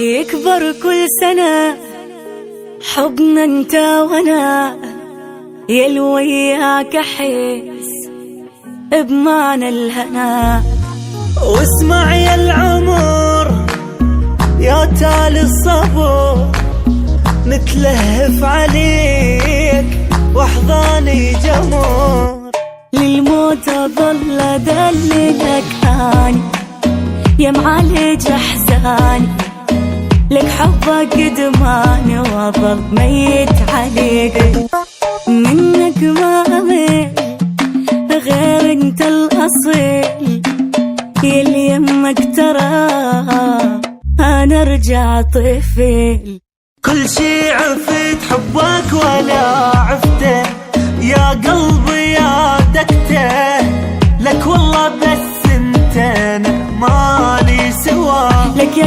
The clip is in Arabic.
يكبر كل سنة حبنا انت وانا، يل وياك احس بمعنى الهنا. واسمع يا العمر يا تالي الصبر، نتلهف عليك واحضاني جمر. للموت اظل ادللك اني يا معالج احزاني، لك حبك قدماني واظل ميت عليك. منك ما امل غير انت الاصيل، يلي يمك ترى انا ارجع طفل. كل شي عفت حبك ولا عفته، يا قلبي يا دكته، لك والله بس انت انا مالي سوا. لك يا